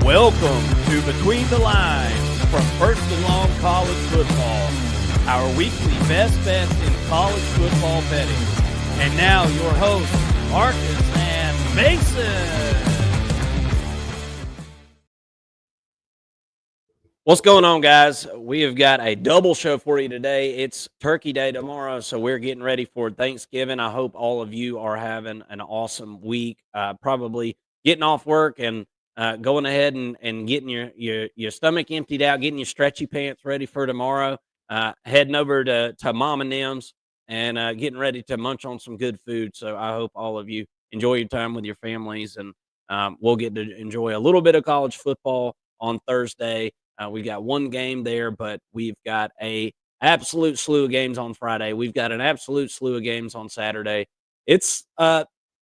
Welcome to Between the Lines from First and Long College Football, our weekly best bets in college football betting. And now your hosts, Marcus and Mason. What's going on, guys? We have got a double show for you today. It's Turkey Day tomorrow, so we're getting ready for Thanksgiving. I hope all of you are having an awesome week, probably getting off work and going ahead and getting your stomach emptied out, getting your stretchy pants ready for tomorrow, heading over to Mom and Them's and getting ready to munch on some good food. So I hope all of you enjoy your time with your families, and we'll get to enjoy a little bit of college football on Thursday. We got one game there, but we've got a absolute slew of games on Friday. We've got an absolute slew of games on Saturday. It's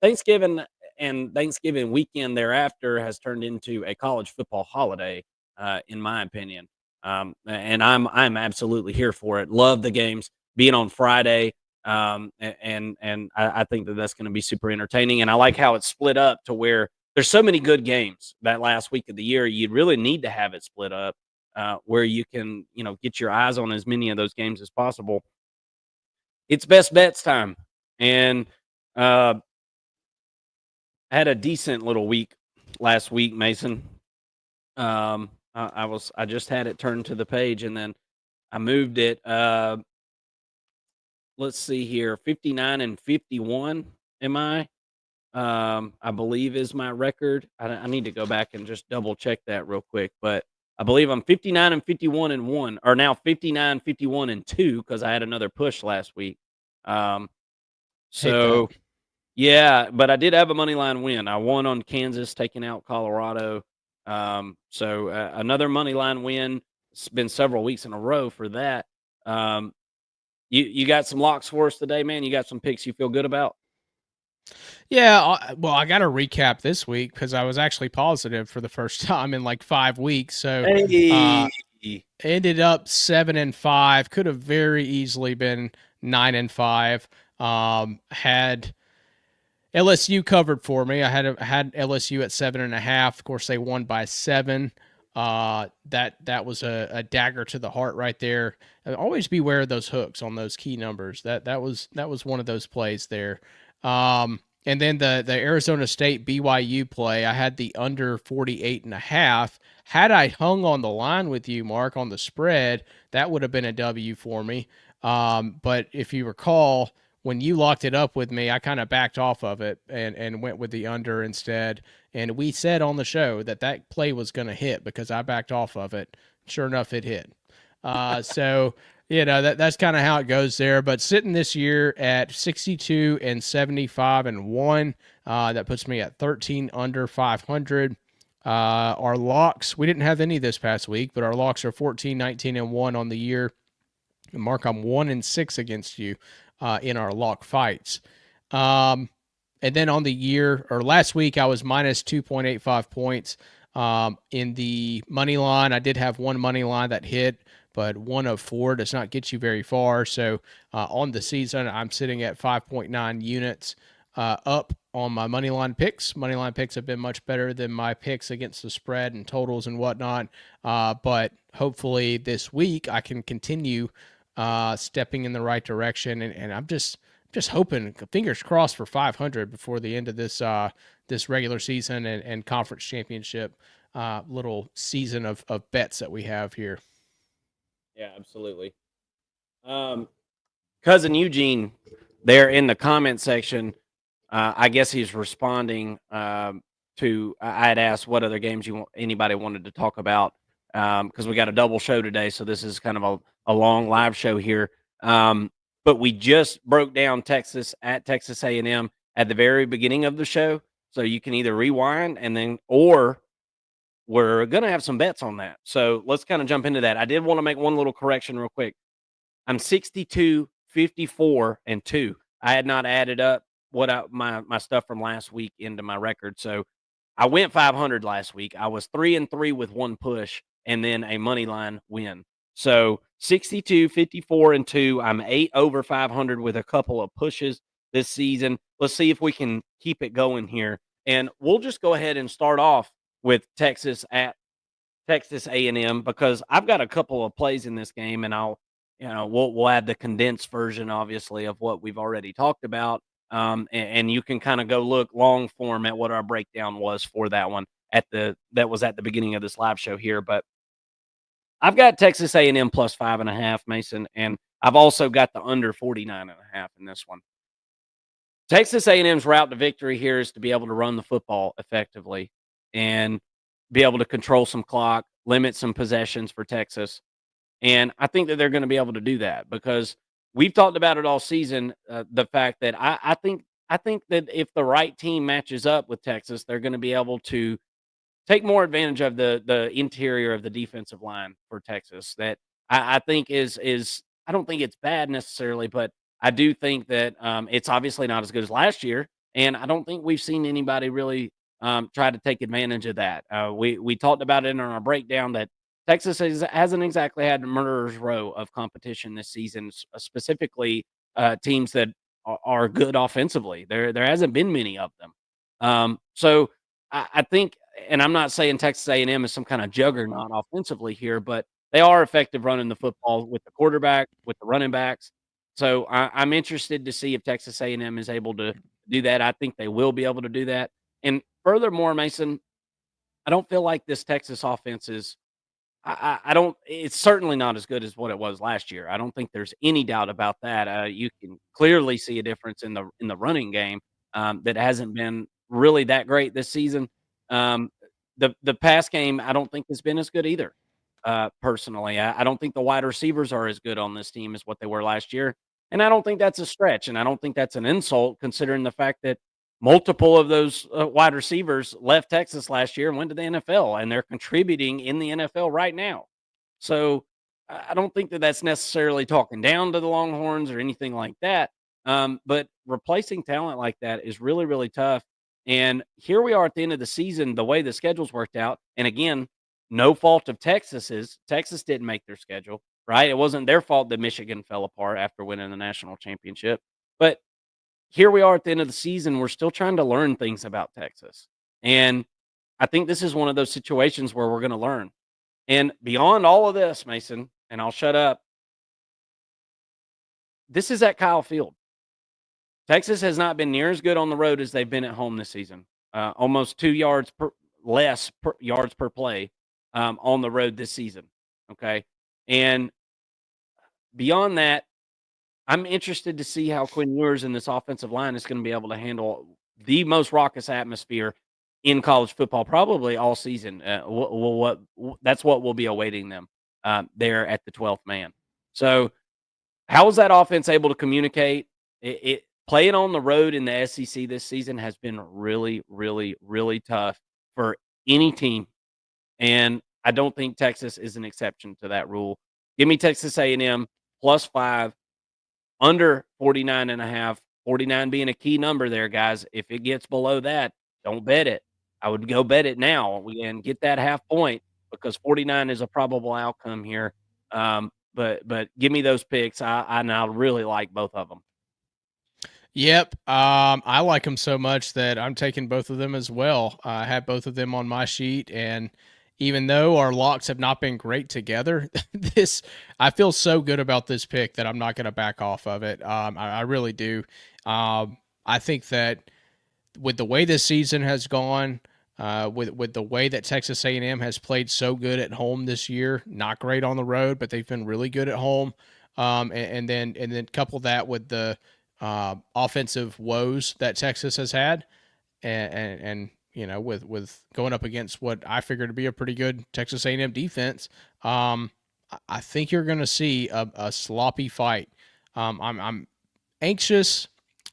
Thanksgiving, and Thanksgiving weekend thereafter has turned into a college football holiday, in my opinion. And I'm absolutely here for it. Love the games being on Friday, and I think that's going to be super entertaining. And I like how it's split up to where there's so many good games that last week of the year. You really need to have it split up, where you can, get your eyes on as many of those games as possible. It's best bets time, and I had a decent little week last week, Mason. I just had it turned to the page, and then I moved it. Let's see here, 59 and 51. Am I? I believe is my record. I need to go back and just double check that real quick, but I believe I'm 59 and 51 and 1, or now 59, 51 and 2, because I had another push last week. So yeah, but I did have a money line win. I won on Kansas taking out Colorado. So another money line win. It's been several weeks in a row for that. You got some locks for us today, man? You got some picks you feel good about? Yeah, well, I got to recap this week because I was actually positive for the first time in like 5 weeks. So ended up 7-5. Could have very easily been 9-5. Had LSU covered for me. I had LSU at 7.5. Of course, they won by 7. That was a dagger to the heart right there. Always beware of those hooks on those key numbers. That was one of those plays there. And then the Arizona State BYU play, I had the under 48.5. Had I hung on the line with you, Mark, on the spread, that would have been a W for me. But if you recall, when you locked it up with me, I kind of backed off of it and went with the under instead. And we said on the show that play was going to hit because I backed off of it. Sure enough, it hit. So that's kind of how it goes there. But sitting this year at 62 and 75 and 1, that puts me at 13 under 500. Our locks, we didn't have any this past week, but our locks are 14, 19 and 1 on the year. And Mark, I'm 1-6 against you in our lock fights. And then on the year, or last week, I was minus 2.85 points. In the money line, I did have one money line that hit, but 1 of 4 does not get you very far. So on the season, I'm sitting at 5.9 units up on my money line picks. Money line picks have been much better than my picks against the spread and totals and whatnot. But hopefully this week I can continue stepping in the right direction. And I'm just hoping, fingers crossed, for 500 before the end of this regular season and conference championship little season of bets that we have here. Yeah, absolutely. Cousin Eugene there in the comment section, I guess he's responding to, I had asked what other games anybody wanted to talk about, because we got a double show today, so this is kind of a long live show here. But we just broke down Texas at Texas A&M at the very beginning of the show, so you can either rewind or we're going to have some bets on that. So let's kind of jump into that. I did want to make one little correction real quick. I'm 62, 54, and 2. I had not added up my stuff from last week into my record. So I went 500 last week. I was 3-3 with one push and then a money line win. So 62, 54, and 2. I'm 8 over 500 with a couple of pushes this season. Let's see if we can keep it going here. And we'll just go ahead and start off with Texas at Texas A&M, because I've got a couple of plays in this game, and we'll add the condensed version, obviously, of what we've already talked about, and you can kind of go look long form at what our breakdown was for that one that was at the beginning of this live show here. But I've got Texas A&M plus 5.5, Mason, and I've also got the under 49.5 in this one. Texas A&M's route to victory here is to be able to run the football effectively and be able to control some clock, limit some possessions for Texas. And I think that they're going to be able to do that because we've talked about it all season. The fact that I think that if the right team matches up with Texas, they're going to be able to take more advantage of the interior of the defensive line for Texas. That I think is I don't think it's bad necessarily, but I do think that it's obviously not as good as last year, and I don't think we've seen anybody really try to take advantage of that. We talked about it in our breakdown that Texas hasn't exactly had a murderer's row of competition this season, specifically teams that are good offensively. There hasn't been many of them. So I think, and I'm not saying Texas A&M is some kind of juggernaut offensively here, but they are effective running the football with the quarterback, with the running backs. So I'm interested to see if Texas A&M is able to do that. I think they will be able to do that. And furthermore, Mason, I don't feel like this Texas offense is. I don't. It's certainly not as good as what it was last year. I don't think there's any doubt about that. You can clearly see a difference in the running game that hasn't been really that great this season. Um, the pass game I don't think has been as good either. Personally, I don't think the wide receivers are as good on this team as what they were last year, and I don't think that's a stretch, and I don't think that's an insult considering the fact that multiple of those wide receivers left Texas last year and went to the NFL, and they're contributing in the NFL right now. So I don't think that that's necessarily talking down to the Longhorns or anything like that. But replacing talent like that is really, really tough. And here we are at the end of the season, the way the schedule's worked out. And again, no fault of Texas's. Texas didn't make their schedule, right? It wasn't their fault that Michigan fell apart after winning the national championship. But here we are at the end of the season. We're still trying to learn things about Texas. And I think this is one of those situations where we're going to learn. And beyond all of this, Mason, and I'll shut up, this is at Kyle Field. Texas has not been near as good on the road as they've been at home this season. Almost 2 yards less yards per play on the road this season. Okay. And beyond that, I'm interested to see how Quinn Ewers and this offensive line is going to be able to handle the most raucous atmosphere in college football, probably all season. That's what will be awaiting them there at the 12th man. So, how is that offense able to communicate? Playing on the road in the SEC this season has been really, really, really tough for any team, and I don't think Texas is an exception to that rule. Give me Texas A&M plus 5. Under 49.5, 49 being a key number there, guys. If it gets below that, don't bet it. I would go bet it now and get that half point because 49 is a probable outcome here. But give me those picks. I really like both of them. Yep. I like them so much that I'm taking both of them as well. I have both of them on my sheet, and even though our locks have not been great together, I feel so good about this pick that I'm not going to back off of it. I really do. I think that with the way this season has gone, with the way that Texas A&M has played so good at home this year, not great on the road, but they've been really good at home. And then couple that with the offensive woes that Texas has had, and you know, with going up against what I figure to be a pretty good Texas A&M defense, I think you're going to see a sloppy fight. I'm anxious,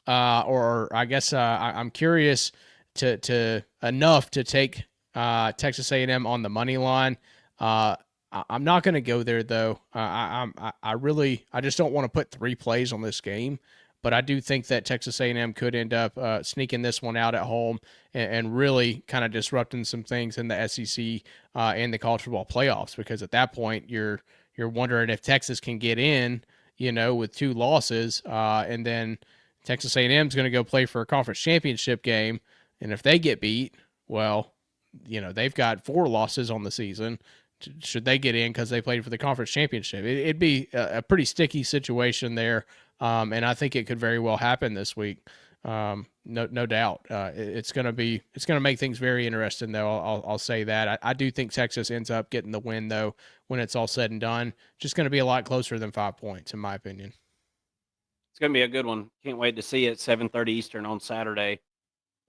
or I guess I'm curious to enough to take Texas A&M on the money line. I'm not going to go there though. I just don't want to put 3 plays on this game. But I do think that Texas A&M could end up sneaking this one out at home and really kind of disrupting some things in the SEC and the college football playoffs. Because at that point, you're wondering if Texas can get in, you know, with 2 losses, and then Texas A&M is going to go play for a conference championship game, and if they get beat, well, they've got 4 losses on the season. Should they get in because they played for the conference championship? It'd be a pretty sticky situation there, and I think it could very well happen this week. No doubt. It's gonna make things very interesting, though. I'll say that. I do think Texas ends up getting the win, though, when it's all said and done. Just going to be a lot closer than 5 points, in my opinion. It's going to be a good one. Can't wait to see it. 7:30 Eastern on Saturday.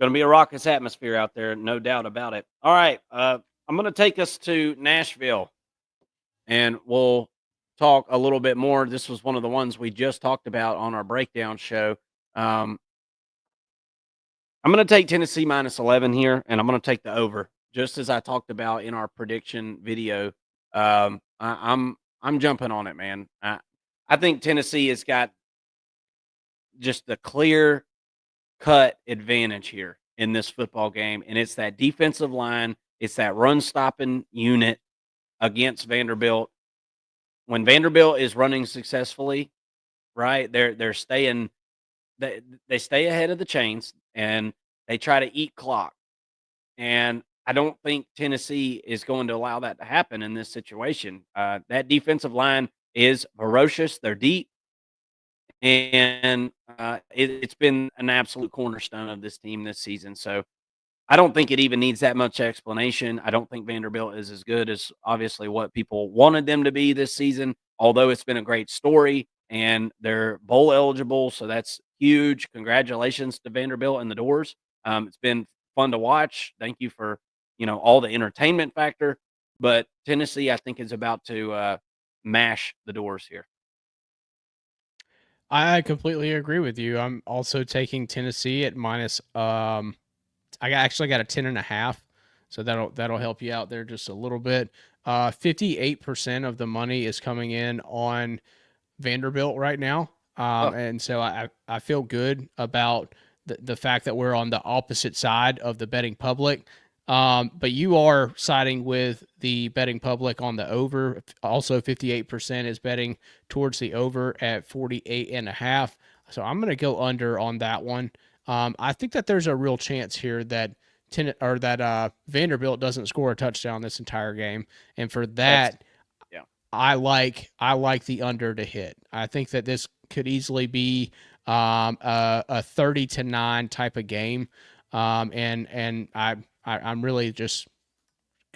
Going to be a raucous atmosphere out there, no doubt about it. All right, I'm going to take us to Nashville, and we'll talk a little bit more. This was one of the ones we just talked about on our breakdown show. I'm going to take Tennessee minus 11 here, and I'm going to take the over, just as I talked about in our prediction video. I'm jumping on it, man. I think Tennessee has got just the clear cut advantage here in this football game, and it's that defensive line, it's that run stopping unit against Vanderbilt. When Vanderbilt is running successfully, right, they're staying they stay ahead of the chains and they try to eat clock. And I don't think Tennessee is going to allow that to happen in this situation. That defensive line is ferocious. They're deep. And it's been an absolute cornerstone of this team this season. So I don't think it even needs that much explanation. I don't think Vanderbilt is as good as obviously what people wanted them to be this season, although it's been a great story and they're bowl eligible. So that's huge. Congratulations to Vanderbilt and the Doors. It's been fun to watch. Thank you for, all the entertainment factor. But Tennessee, I think, is about to mash the Doors here. I completely agree with you. I'm also taking Tennessee at minus. I actually got a 10.5, so that'll help you out there just a little bit. 58% of the money is coming in on Vanderbilt right now, and so I feel good about the fact that we're on the opposite side of the betting public. But you are siding with the betting public on the over. Also, 58% is betting towards the over at 48.5. So I'm going to go under on that one. I think that there's a real chance here that Vanderbilt doesn't score a touchdown this entire game, and for that, I like the under to hit. I think that this could easily be a 30-9 type of game, and I'm really just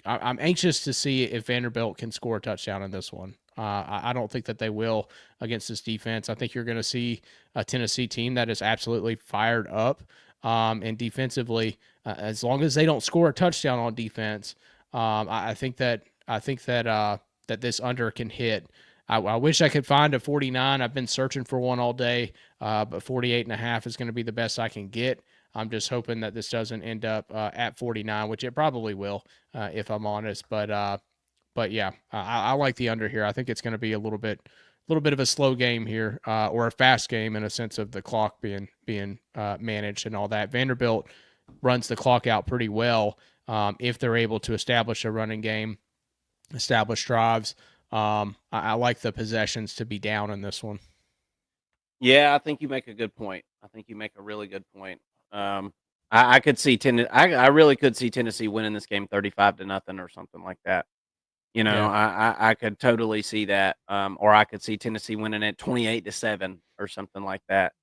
I'm anxious to see if Vanderbilt can score a touchdown in this one. I don't think that they will against this defense. I think you're going to see a Tennessee team that is absolutely fired up, and defensively, as long as they don't score a touchdown on defense, I think that this under can hit. I wish I could find a 49. I've been searching for one all day, but 48.5 is going to be the best I can get. I'm just hoping that this doesn't end up at 49, which it probably will, if I'm honest. But yeah, I like the under here. I think it's going to be a little bit of a slow game here, or a fast game in a sense of the clock being managed and all that. Vanderbilt runs the clock out pretty well if they're able to establish a running game, establish drives. I like the possessions to be down in this one. Yeah, I think you make a good point. I think you make a really good point. I could see I really could see Tennessee winning this game 35-0 or something like that. I could totally see that. Or I could see Tennessee winning it 28-7 or something like that.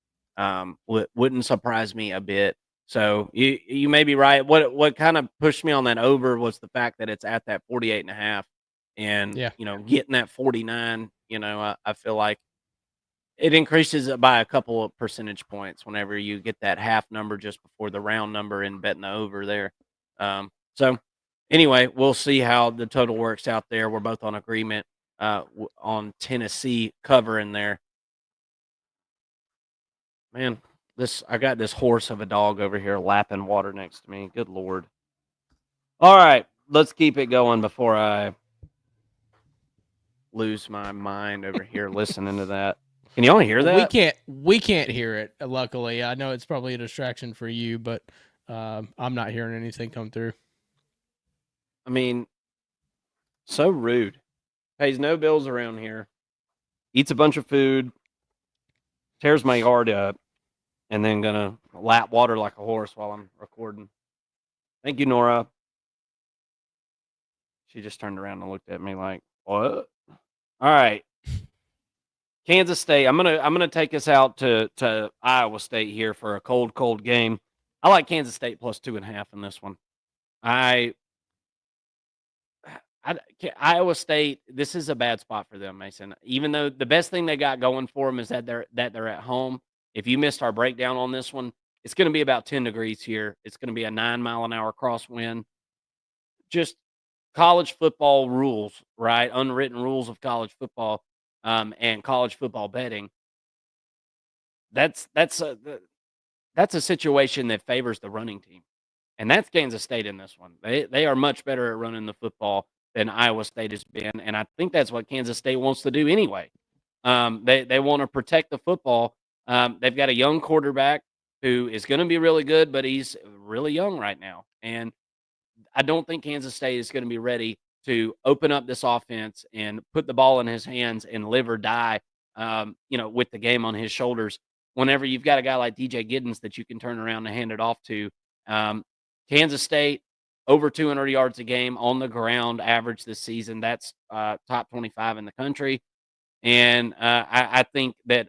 Wouldn't surprise me a bit. So you may be right. What kind of pushed me on that over was the fact that it's at that 48.5, and getting that 49. I feel like it increases it by a couple of percentage points whenever you get that half number just before the round number and betting the over there. So anyway, we'll see how the total works out there. We're both on agreement on Tennessee covering there. Man, I got this horse of a dog over here lapping water next to me. Good Lord. All right, let's keep it going before I lose my mind over here listening to that. Can y'all hear that? We can't hear it. Luckily, I know it's probably a distraction for you, but I'm not hearing anything come through. I mean, so rude. Pays no bills around here. Eats a bunch of food. Tears my yard up, and then gonna lap water like a horse while I'm recording. Thank you, Nora. She just turned around and looked at me like, "What?" All right. Kansas State. I'm gonna take us out to Iowa State here for a cold game. I like Kansas State plus 2.5 in this one. I Iowa State. This is a bad spot for them, Mason. Even though the best thing they got going for them is that they're at home. If you missed our breakdown on this one, it's going to be about 10 degrees here. It's going to be a 9-mile-an-hour crosswind. Just college football rules, right? Unwritten rules of college football, and college football betting. That's a situation that favors the running team, and that's Kansas State in this one. They are much better at running the football than Iowa State has been, and I think that's what Kansas State wants to do anyway. They want to protect the football. They've got a young quarterback who is going to be really good, but he's really young right now, and I don't think Kansas State is going to be ready to open up this offense and put the ball in his hands and live or die, with the game on his shoulders. Whenever you've got a guy like DJ Giddens that you can turn around and hand it off to, Kansas State over 200 yards a game on the ground average this season. That's top 25 in the country, and I think that.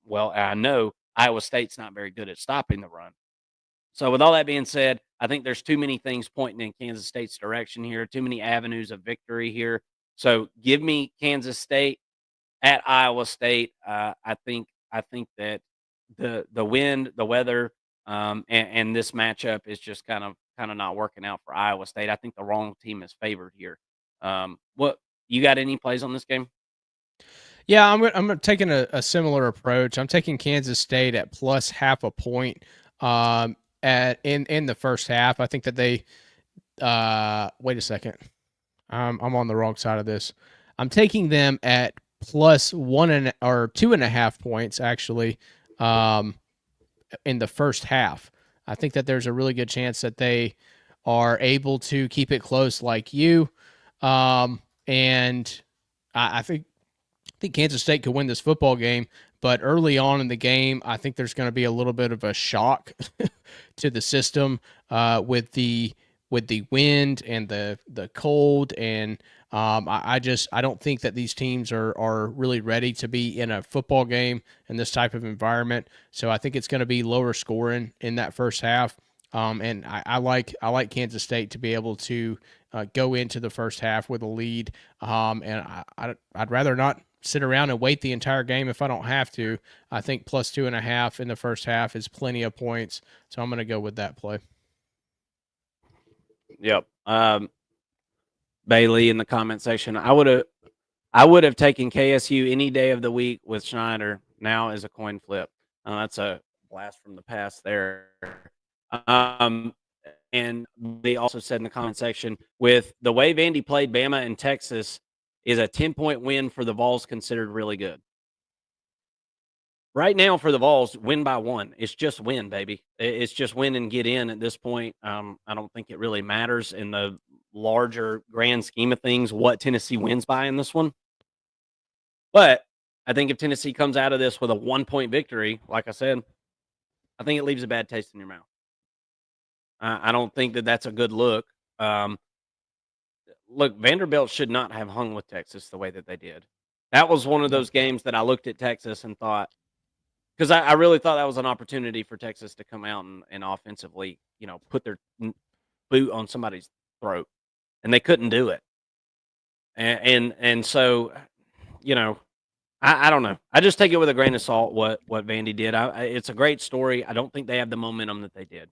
Well, I know Iowa State's not very good at stopping the run. So with all that being said, I think there's too many things pointing in Kansas State's direction here, too many avenues of victory here. So give me Kansas State at Iowa State. I think that the wind, the weather, and this matchup is just kind of not working out for Iowa State. I think the wrong team is favored here. What you got any plays on this game? Yeah, I'm taking a similar approach. I'm taking Kansas State at plus half a point. In the first half. I think that they wait a second. I'm on the wrong side of this. I'm taking them at plus 2.5 points actually in the first half. I think that there's a really good chance that they are able to keep it close like you. And I think Kansas State could win this football game, but early on in the game, I think there's going to be a little bit of a shock to the system with the wind and the cold, and I don't think that these teams are really ready to be in a football game in this type of environment. So I think it's going to be lower scoring in that first half. And I like Kansas State to be able to go into the first half with a lead. And I'd rather not sit around and wait the entire game if I don't have to. I think plus 2.5 in the first half is plenty of points. So I'm going to go with that play. Yep. Bailey in the comment section. I would have taken KSU any day of the week with Schneider. Now is a coin flip. That's a blast from the past there. And they also said in the comment section, with the way Vandy played Bama and Texas, is a 10-point win for the Vols considered really good? Right now for the Vols, win by 1. It's just win, baby. It's just win and get in at this point. I don't think it really matters in the larger grand scheme of things what Tennessee wins by in this one. But I think if Tennessee comes out of this with a 1-point victory, like I said, I think it leaves a bad taste in your mouth. I don't think that that's a good look. Look, Vanderbilt should not have hung with Texas the way that they did. That was one of those games that I looked at Texas and thought, because I really thought that was an opportunity for Texas to come out and offensively, put their boot on somebody's throat, and they couldn't do it. And so, I don't know. I just take it with a grain of salt what Vandy did. It's a great story. I don't think they have the momentum that they did.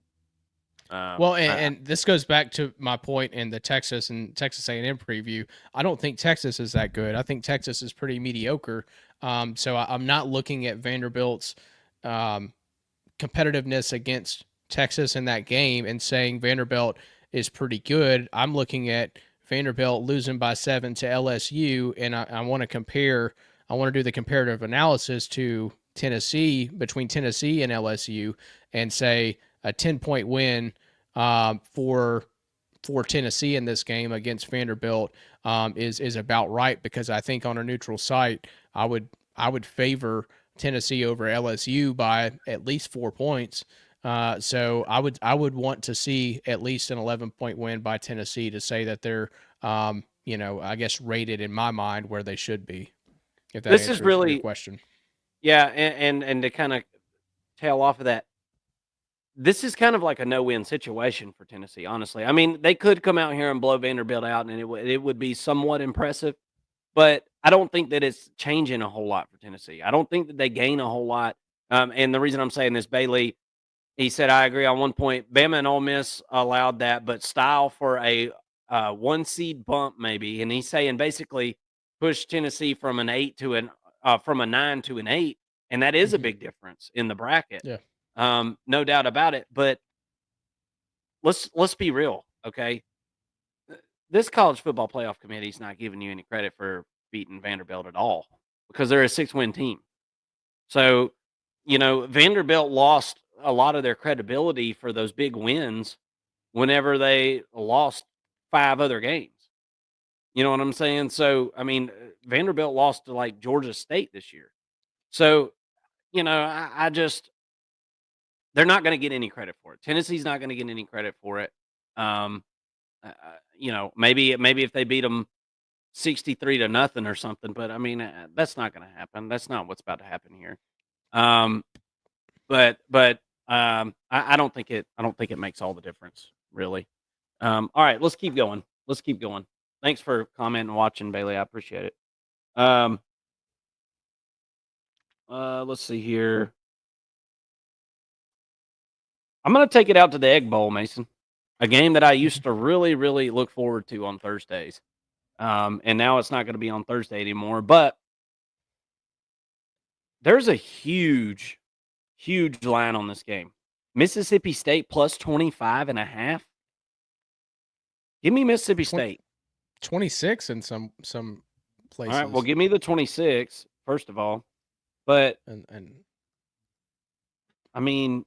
And this goes back to my point in the Texas and Texas A&M preview. I don't think Texas is that good. I think Texas is pretty mediocre. So I'm not looking at Vanderbilt's competitiveness against Texas in that game and saying Vanderbilt is pretty good. I'm looking at Vanderbilt losing by 7 to LSU, and I want to compare. I want to do the comparative analysis to Tennessee, between Tennessee and LSU, and say a 10-point win for Tennessee in this game against Vanderbilt is about right, because I think on a neutral site I would favor Tennessee over LSU by at least 4 points. So I would want to see at least an 11-point win by Tennessee to say that they're, I guess rated in my mind where they should be, if that This is answers your really, question. yeah, and to kind of tail off of that, this is kind of like a no-win situation for Tennessee, honestly. I mean, they could come out here and blow Vanderbilt out, and it would be somewhat impressive, but I don't think that it's changing a whole lot for Tennessee. I don't think that they gain a whole lot. And the reason I'm saying this, Bailey, he said, I agree on one point. Bama and Ole Miss allowed that, but style for a one seed bump, maybe. And he's saying basically push Tennessee from an 8 to from a 9 to an 8. And that is a big difference in the bracket. Yeah. No doubt about it. But let's be real, okay? This college football playoff committee is not giving you any credit for beating Vanderbilt at all because they're a 6-win team. So, Vanderbilt lost a lot of their credibility for those big wins whenever they lost 5 other games. You know what I'm saying? So, I mean, Vanderbilt lost to like Georgia State this year. So, I just, they're not going to get any credit for it. Tennessee's not going to get any credit for it. Maybe if they beat them 63-0 or something, but I mean, that's not going to happen. That's not what's about to happen here. But I don't think it makes all the difference, really. All right, let's keep going. Thanks for commenting and watching, Bailey. I appreciate it. Let's see here. I'm going to take it out to the Egg Bowl, Mason. A game that I used to really, really look forward to on Thursdays. And now it's not going to be on Thursday anymore. But there's a huge line on this game. Mississippi State plus 25.5. Give me Mississippi State. 26 in some places. All right, well, give me the 26, first of all. But, and I mean,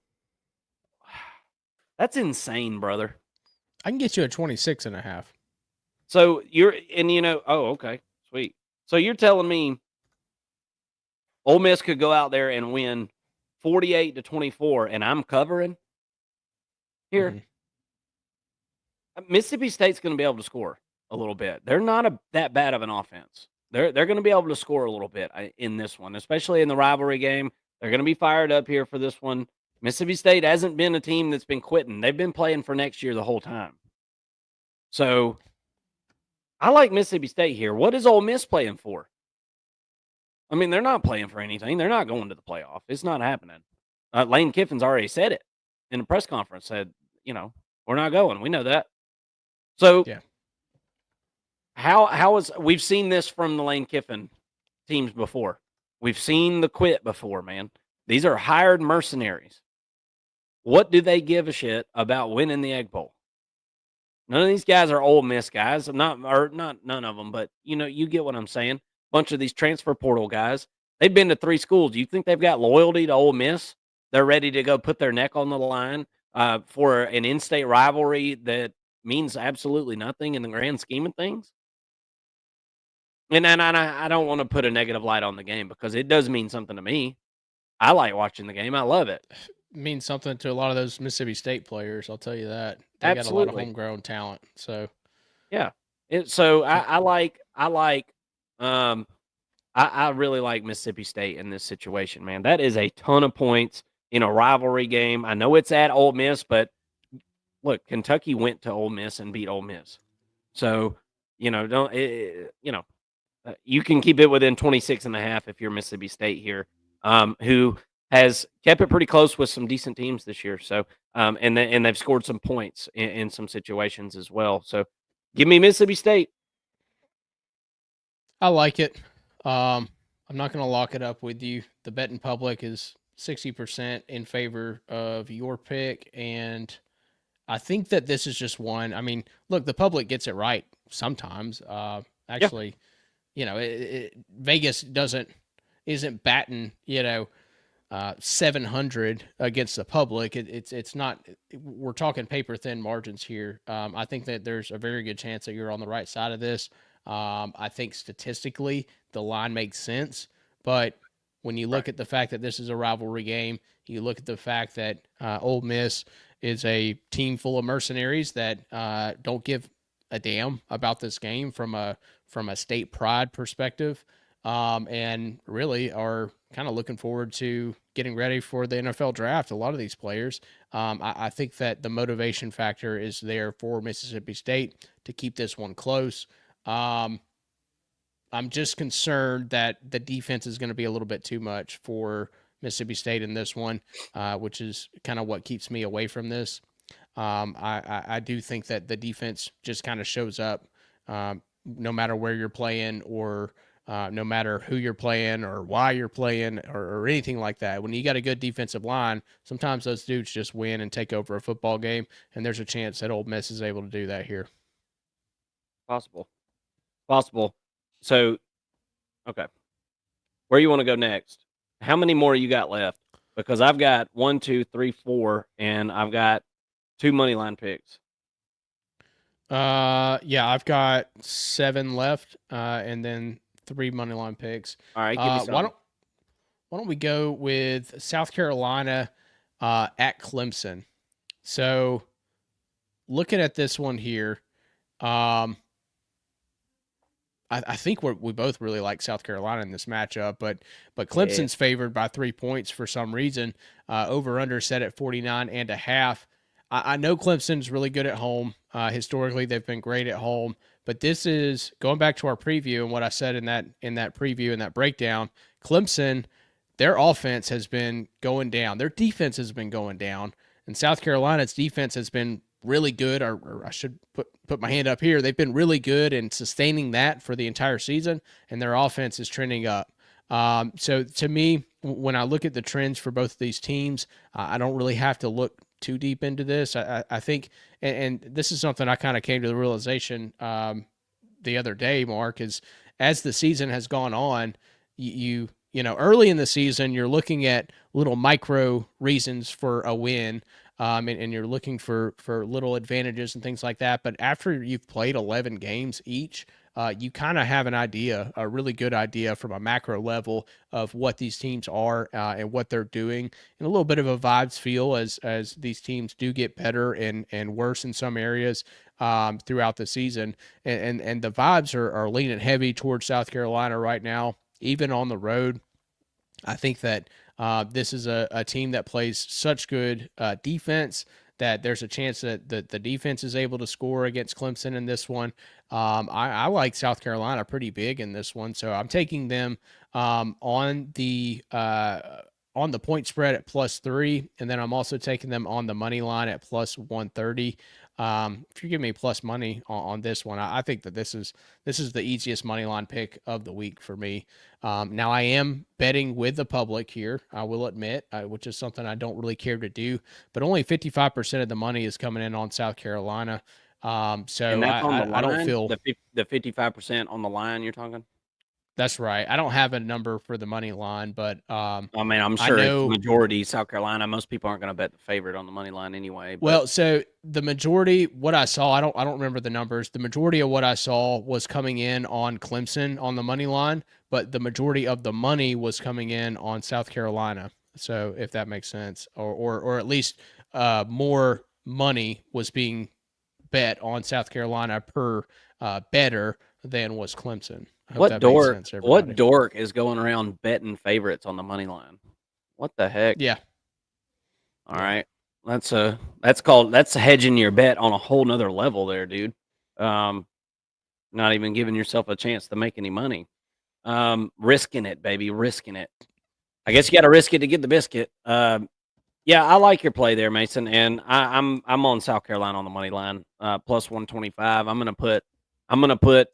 that's insane, brother. I can get you a 26.5. So okay, sweet. So you're telling me Ole Miss could go out there and win 48-24, and I'm covering here. Mississippi State's going to be able to score a little bit. They're not that bad of an offense. They're going to be able to score a little bit in this one, especially in the rivalry game. They're going to be fired up here for this one. Mississippi State hasn't been a team that's been quitting. They've been playing for next year the whole time. So I like Mississippi State here. What is Ole Miss playing for? I mean, they're not playing for anything. They're not going to the playoff. It's not happening. Lane Kiffin's already said it in a press conference, said, we're not going. We know that. So yeah. We've seen this from the Lane Kiffin teams before. We've seen the quit before, man. These are hired mercenaries. What do they give a shit about winning the Egg Bowl? None of these guys are Ole Miss guys. Not none of them, but you get what I'm saying. Bunch of these transfer portal guys. They've been to 3 schools. Do you think they've got loyalty to Ole Miss? They're ready to go put their neck on the line for an in-state rivalry that means absolutely nothing in the grand scheme of things. And I don't want to put a negative light on the game because it does mean something to me. I like watching the game. I love it. Means something to a lot of those Mississippi State players. I'll tell you that. They Absolutely. got a lot of homegrown talent. So, yeah. I really like Mississippi State in this situation, man. That is a ton of points in a rivalry game. I know it's at Ole Miss, but look, Kentucky went to Ole Miss and beat Ole Miss. So, you can keep it within 26.5 if you're Mississippi State here, who has kept it pretty close with some decent teams this year. So, and they've scored some points in some situations as well. So, give me Mississippi State. I like it. I'm not going to lock it up with you. The betting public is 60% in favor of your pick, and I think that this is just one. I mean, look, the public gets it right sometimes. Actually, Vegas isn't batting, 700 against the public. It's not. We're talking paper thin margins here. I think that there's a very good chance that you're on the right side of this. I think statistically the line makes sense, but when you look at the fact that this is a rivalry game, You look at the fact that Ole Miss is a team full of mercenaries that don't give a damn about this game from a state pride perspective, and really are kind of looking forward to getting ready for the NFL draft. A lot of these players, I think that the motivation factor is there for Mississippi State to keep this one close. I'm just concerned that the defense is going to be a little bit too much for Mississippi State in this one, which is kind of what keeps me away from this. I do think that the defense just kind of shows up no matter where you're playing or no matter who you're playing or why you're playing or anything like that. When you got a good defensive line, sometimes those dudes just win and take over a football game, and there's a chance that Ole Miss is able to do that here. Possible. So, okay. Where you want to go next? How many more you got left? Because I've got 1, 2, 3, 4, and I've got 2 money line picks. Yeah, I've got 7 left, and then 3 money line picks. All right, give me some. Why don't we go with South Carolina at Clemson? So, looking at this one here, I think we both really like South Carolina in this matchup, but Clemson's favored by 3 points for some reason. Over under set at 49.5. I know Clemson's really good at home. Historically, they've been great at home, but this is going back to our preview and what I said in that preview and that breakdown. Clemson, their offense has been going down. Their defense has been going down, and South Carolina's defense has been really good, or I should put my hand up here. They've been really good in sustaining that for the entire season, and their offense is trending up. So to me, when I look at the trends for both of these teams, I don't really have to look too deep into this. I think, and this is something I kind of came to the realization the other day, Mark, is as the season has gone on, you know, early in the season, you're looking at little micro reasons for a win. And you're looking for little advantages and things like that. But after you've played 11 games each, you kind of have an idea, a really good idea from a macro level of what these teams are and what they're doing, and a little bit of a vibes feel as these teams do get better and worse in some areas throughout the season. And the vibes are leaning heavy towards South Carolina right now, even on the road. I think that this is a team that plays such good defense that there's a chance that the defense is able to score against Clemson in this one. I like South Carolina pretty big in this one, so I'm taking them on the point spread at +3, and then I'm also taking them on the money line at +130. If you give me plus money on this one, I think that this is the easiest money line pick of the week for me. Now I am betting with the public here, I will admit, which is something I don't really care to do, but only 55% of the money is coming in on South Carolina. So I don't feel the 55% on the line you're talking. That's right. I don't have a number for the money line, but I mean, I'm sure it's majority South Carolina. Most people aren't going to bet the favorite on the money line anyway. But. Well, so the majority, what I saw, I don't remember the numbers. The majority of what I saw was coming in on Clemson on the money line, but the majority of the money was coming in on South Carolina. So if that makes sense, or at least more money was being bet on South Carolina per better than was Clemson. What dork is going around betting favorites on the money line? What the heck? Yeah. All right. That's hedging your bet on a whole nother level there, dude. Not even giving yourself a chance to make any money. Risking it, baby, risking it. I guess you got to risk it to get the biscuit. Yeah, I like your play there, Mason, and I'm on South Carolina on the money line, +125. I'm gonna put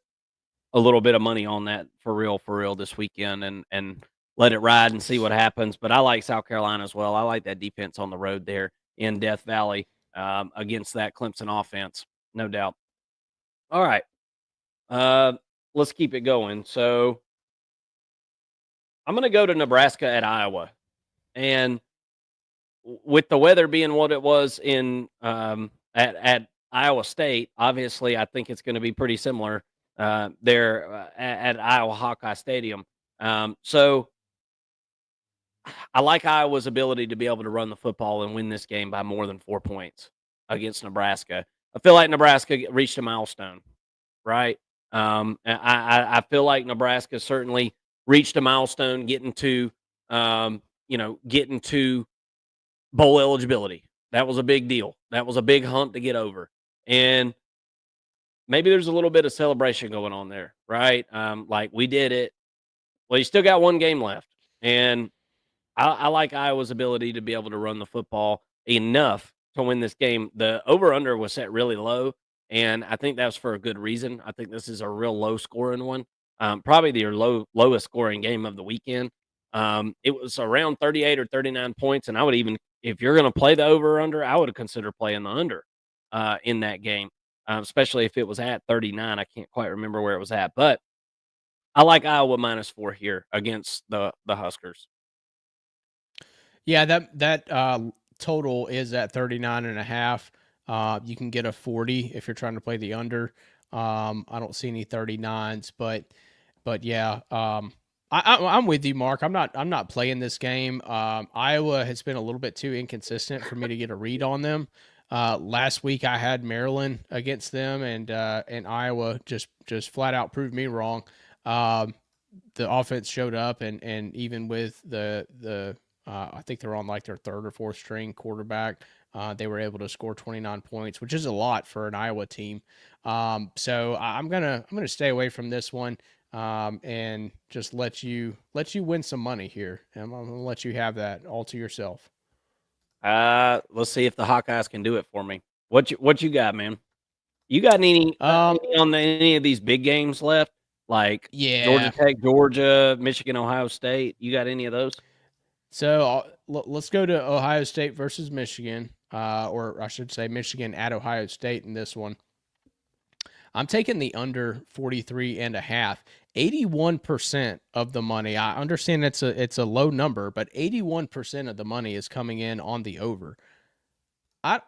a little bit of money on that for real this weekend and let it ride and see what happens. But I like South Carolina as well. I like that defense on the road there in Death Valley against that Clemson offense, no doubt. All right. Let's keep it going. So I'm going to go to Nebraska at Iowa. And with the weather being what it was in at Iowa State, obviously I think it's going to be pretty similar there at Iowa Hawkeye Stadium. So I like Iowa's ability to be able to run the football and win this game by more than 4 points against Nebraska. I feel like Nebraska reached a milestone, right? I feel like Nebraska certainly reached a milestone getting to, getting to bowl eligibility. That was a big deal. That was a big hump to get over. And maybe there's a little bit of celebration going on there, right? Like we did it. Well, you still got one game left. And I like Iowa's ability to be able to run the football enough to win this game. The over-under was set really low, and I think that's for a good reason. I think this is a real low-scoring one, probably the lowest scoring game of the weekend. It was around 38 or 39 points, and I would even, if you're going to play the over-under, I would consider playing the under in that game, especially if it was at 39. I can't quite remember where it was at, but I like Iowa -4 here against the Huskers. Yeah, that total is at 39.5. You can get a 40 if you're trying to play the under. I don't see any 39s, but yeah, I'm with you, Mark. I'm not playing this game. Iowa has been a little bit too inconsistent for me to get a read on them. Last week I had Maryland against them, and Iowa just flat out proved me wrong. The offense showed up, and even with the I think they're on like their third or fourth string quarterback. They were able to score 29 points, which is a lot for an Iowa team. So I'm gonna stay away from this one and just let you win some money here. I'm gonna let you have that all to yourself. Let's see if the Hawkeyes can do it for me. What you got, man? You got any on any of these big games left? Like Georgia Tech, Georgia, Michigan, Ohio State. You got any of those? So let's go to Ohio State versus Michigan, or I should say Michigan at Ohio State in this one. I'm taking the under 43.5. 81% of the money. I understand it's a low number, but 81% of the money is coming in on the over. I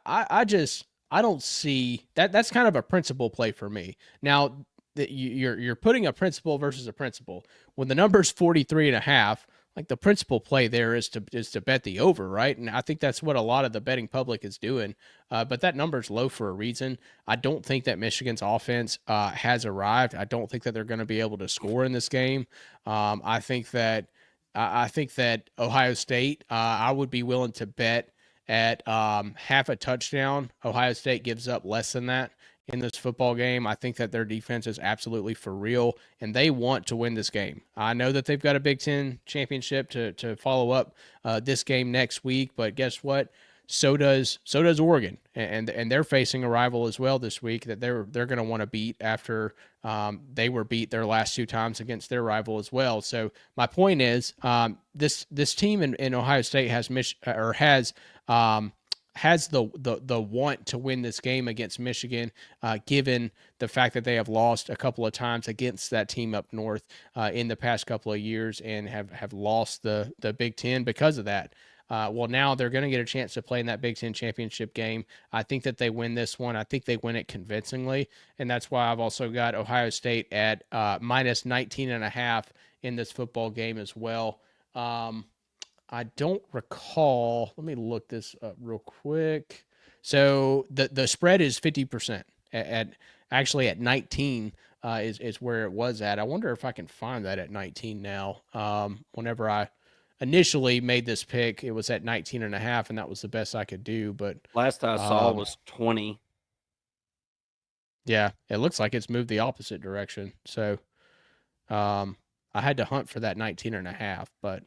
don't see that. That's kind of a principal play for me. Now that you're putting a principal versus a principal. When the number's 43.5, like the principal play there is to bet the over, right? And I think that's what a lot of the betting public is doing. But that number's low for a reason. I don't think that Michigan's offense has arrived. I don't think that they're going to be able to score in this game. I think that Ohio State. I would be willing to bet at half a touchdown. Ohio State gives up less than that in this football game. I think that their defense is absolutely for real, and they want to win this game. I know that they've got a Big Ten championship to follow up this game next week, but guess what? So does Oregon, and they're facing a rival as well this week that they're going to want to beat after they were beat their last two times against their rival as well. So my point is, this team in Ohio State has the want to win this game against Michigan, given the fact that they have lost a couple of times against that team up north in the past couple of years and have lost the Big Ten because of that. Well, now they're going to get a chance to play in that Big Ten championship game. I think that they win this one. I think they win it convincingly, and that's why I've also got Ohio State at minus 19.5 in this football game as well. I don't recall. Let me look this up real quick. So the spread is 50% at 19 is where it was at. I wonder if I can find that at 19 now. Whenever I initially made this pick, it was at 19.5, and that was the best I could do. But last I saw was 20. Yeah, it looks like it's moved the opposite direction. So I had to hunt for that 19.5, but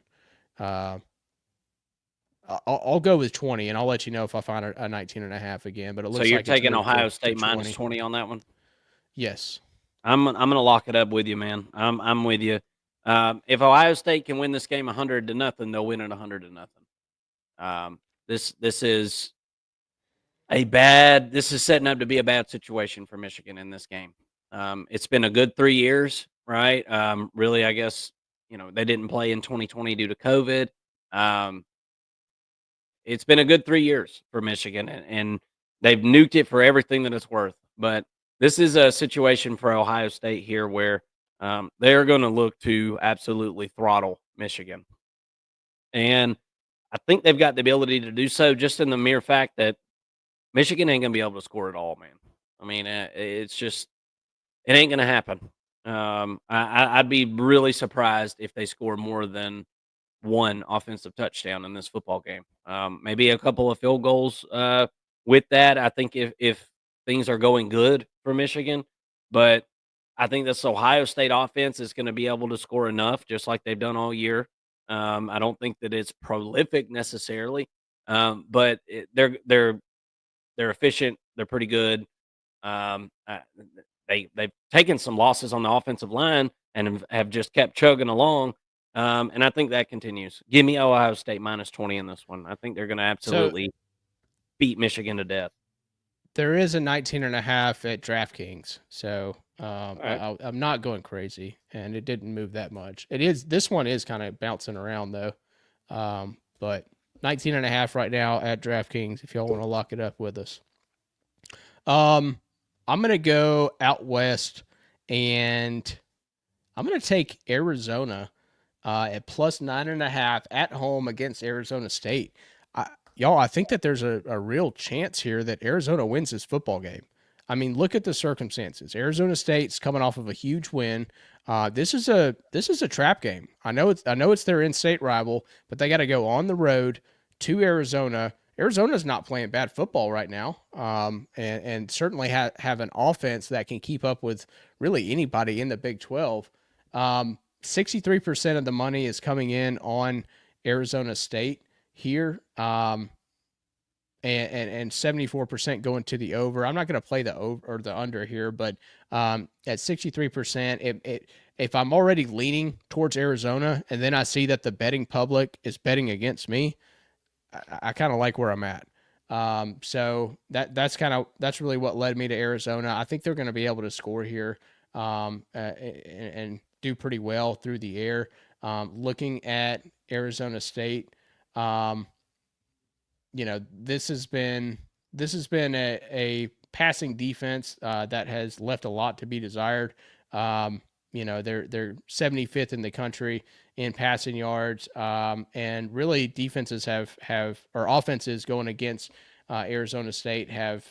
I'll go with 20, and I'll let you know if I find a 19.5 again. But it looks so you're like taking Ohio State minus 20 on that one. Yes, I'm gonna lock it up with you, man. I'm with you. If Ohio State can win this game 100-0, they'll win it 100-0. This is setting up to be a bad situation for Michigan in this game. It's been a good 3 years, right? Really, I guess they didn't play in 2020 due to COVID. It's been a good 3 years for Michigan, and they've nuked it for everything that it's worth. But this is a situation for Ohio State here where they're going to look to absolutely throttle Michigan. And I think they've got the ability to do so just in the mere fact that Michigan ain't going to be able to score at all, man. I mean, it's just, it ain't going to happen. I'd be really surprised if they score more than one offensive touchdown in this football game. Maybe a couple of field goals with that. I think if things are going good for Michigan, but I think this Ohio State offense is going to be able to score enough, just like they've done all year. I don't think that it's prolific necessarily, but they're efficient. They're pretty good. Um, uh, they've taken some losses on the offensive line and have just kept chugging along. And I think that continues. Give me Ohio State minus 20 in this one. I think they're going to absolutely beat Michigan to death. There is a 19.5 at DraftKings, so Right. I'm not going crazy, and it didn't move that much. This one is kind of bouncing around though, but 19.5 right now at DraftKings. If y'all want to lock it up with us, I'm gonna go out west, and I'm gonna take Arizona at plus 9.5 at home against Arizona State. I think that there's a real chance here that Arizona wins this football game. I mean, look at the circumstances. Arizona State's coming off of a huge win. This is a trap game. I know it's their in-state rival, but they got to go on the road to Arizona. Arizona's not playing bad football right now, and certainly have an offense that can keep up with really anybody in the Big 12. 63% of the money is coming in on Arizona State here, and 74% going to the over. I'm not going to play the over or the under here, but at 63%, if I'm already leaning towards Arizona and then I see that the betting public is betting against me, I kind of like where I'm at. So that's really what led me to Arizona. I think they're going to be able to score here, and do pretty well through the air. Looking at Arizona State, this has been a passing defense that has left a lot to be desired. They're 75th in the country in passing yards, and really defenses or offenses going against Arizona State have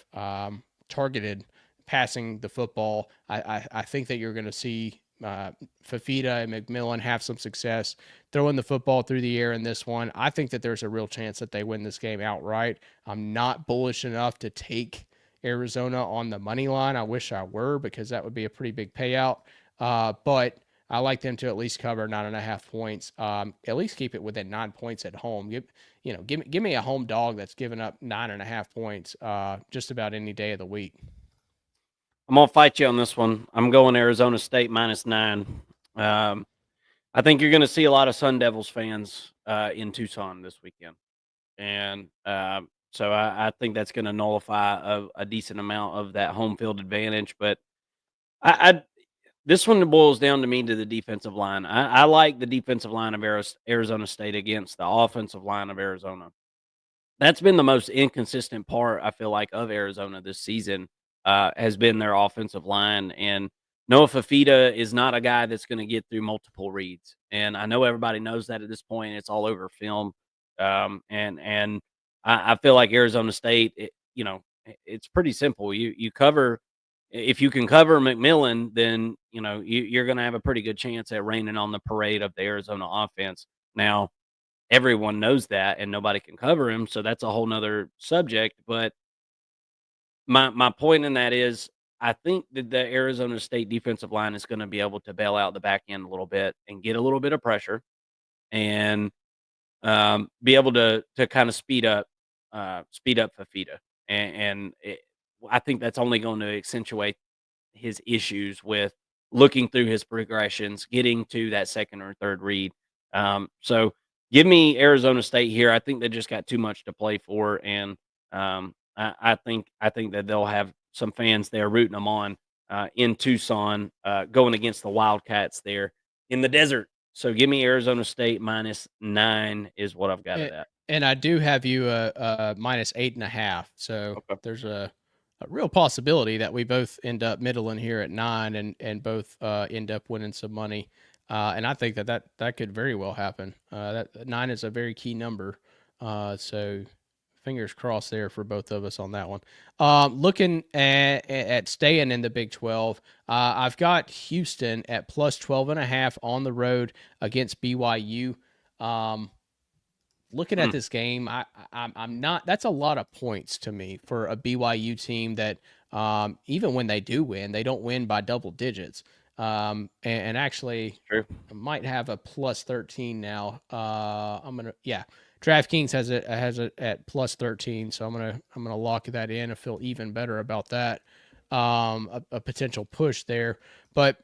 targeted passing the football. I think that you're going to see Fafita and McMillan have some success throwing the football through the air in this one. I think that there's a real chance that they win this game outright. I'm not bullish enough to take Arizona on the money line. I wish I were, because that would be a pretty big payout. But I like them to at least cover 9.5 points. At least keep it within 9 points at home. Give me a home dog that's giving up 9.5 points just about any day of the week. I'm going to fight you on this one. I'm going Arizona State minus 9. I think you're going to see a lot of Sun Devils fans in Tucson this weekend. And so I think that's going to nullify a decent amount of that home field advantage. But this one boils down to me to the defensive line. I like the defensive line of Arizona State against the offensive line of Arizona. That's been the most inconsistent part, I feel like, of Arizona this season, has been their offensive line. And Noah Fafita is not a guy that's going to get through multiple reads. And I know everybody knows that at this point. It's all over film. And I feel like Arizona State, it's pretty simple. You cover, if you can cover McMillan, then you're going to have a pretty good chance at raining on the parade of the Arizona offense. Now, everyone knows that, and nobody can cover him, so that's a whole nother subject. But my point in that is, I think that the Arizona State defensive line is going to be able to bail out the back end a little bit and get a little bit of pressure, and be able to kind of speed up Fafita, and I think that's only going to accentuate his issues with looking through his progressions, getting to that second or third read. So give me Arizona State here. I think they just got too much to play for, and I think that they'll have some fans there rooting them on in Tucson, going against the Wildcats there in the desert. So give me Arizona State minus 9 is what I've got it at. And I do have you minus 8.5. So Okay. there's a real possibility that we both end up middling here at 9 and both end up winning some money. And I think that could very well happen. That 9 is a very key number. So fingers crossed there for both of us on that one. Looking at staying in the Big 12, I've got Houston at plus 12.5 on the road against BYU. Looking at this game, I'm not. That's a lot of points to me for a BYU team that even when they do win, they don't win by double digits. And actually, True. I might have a plus 13 now. DraftKings has it at plus 13, so I'm gonna lock that in and feel even better about that. A potential push there, but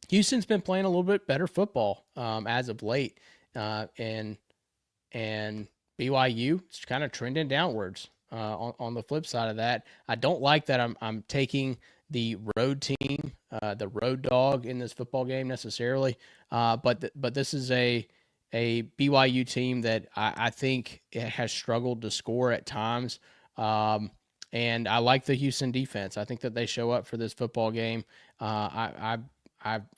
Houston's been playing a little bit better football as of late, and BYU is kind of trending downwards. On the flip side of that, I don't like that I'm taking the road team, the road dog in this football game necessarily. But this is a BYU team that I think it has struggled to score at times. And I like the Houston defense. I think that they show up for this football game. I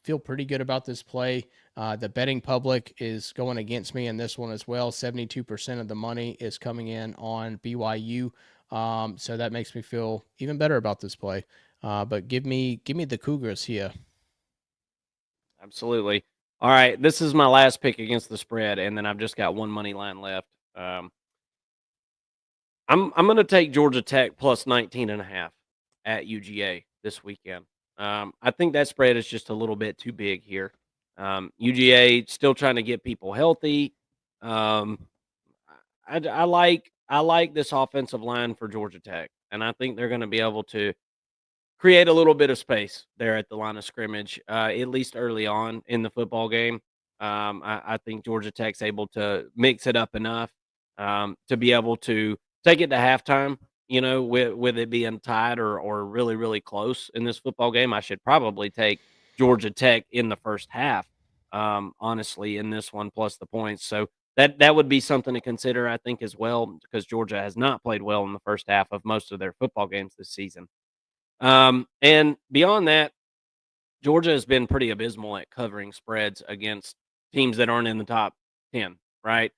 feel pretty good about this play. The betting public is going against me in this one as well. 72% of the money is coming in on BYU. So that makes me feel even better about this play. But give me the Cougars here. Absolutely. All right, this is my last pick against the spread, and then I've just got one money line left. I'm going to take Georgia Tech plus 19.5 at UGA this weekend. I think that spread is just a little bit too big here. UGA still trying to get people healthy. I like this offensive line for Georgia Tech, and I think they're going to be able to create a little bit of space there at the line of scrimmage, at least early on in the football game. I think Georgia Tech's able to mix it up enough to be able to take it to halftime. With it being tied or really, really close in this football game, I should probably take Georgia Tech in the first half, honestly, in this one, plus the points. So that would be something to consider, I think, as well, because Georgia has not played well in the first half of most of their football games this season. And beyond that, Georgia has been pretty abysmal at covering spreads against teams that aren't in the top 10, right?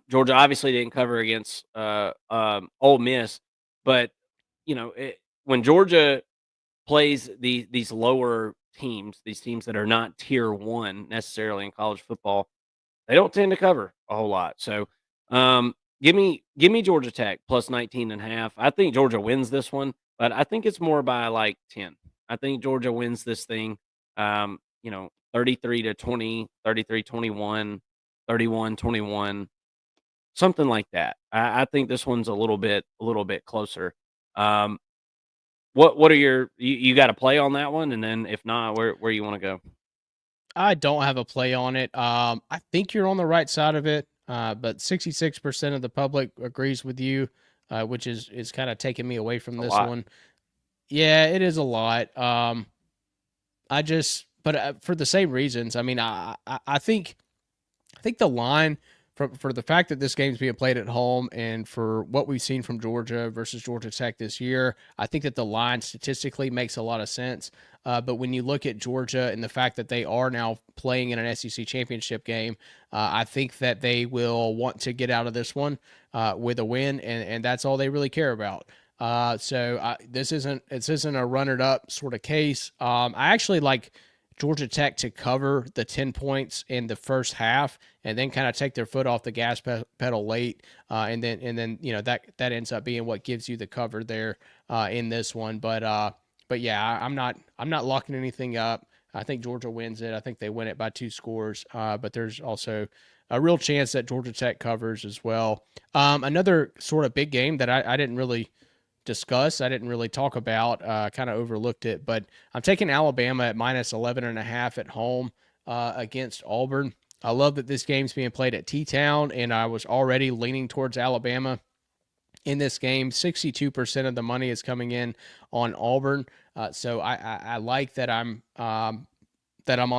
Georgia obviously didn't cover against Ole Miss, but when Georgia plays these lower teams, these teams that are not tier 1 necessarily in college football, they don't tend to cover a whole lot. So, give me Georgia Tech plus 19.5. I think Georgia wins this one, but I think it's more by like 10. I think Georgia wins this thing, 33-20, 33-21, 31-21, something like that. I think this one's a little bit closer. What are you got a play on that one? And then if not, where you want to go? I don't have a play on it. I think you're on the right side of it, but 66% of the public agrees with you, which is kind of taking me away from this one. Yeah, it is a lot. But for the same reasons. I mean, I think the line for the fact that this game's being played at home and for what we've seen from Georgia versus Georgia Tech this year, I think that the line statistically makes a lot of sense. But when you look at Georgia and the fact that they are now playing in an SEC championship game, I think that they will want to get out of this one with a win, and that's all they really care about. This isn't a run it up sort of case. I actually like Georgia Tech to cover the 10 points in the first half and then kind of take their foot off the gas pedal late. And then that ends up being what gives you the cover there in this one. But yeah, I'm not locking anything up. I think Georgia wins it. I think they win it by 2 scores. But there's also a real chance that Georgia Tech covers as well. Another sort of big game that I didn't really discuss, I didn't really talk about, kind of overlooked it, but I'm taking Alabama at minus 11.5 at home against Auburn. I love that this game's being played at T-Town, and I was already leaning towards Alabama in this game. 62% of the money is coming in on Auburn, so I like that I'm on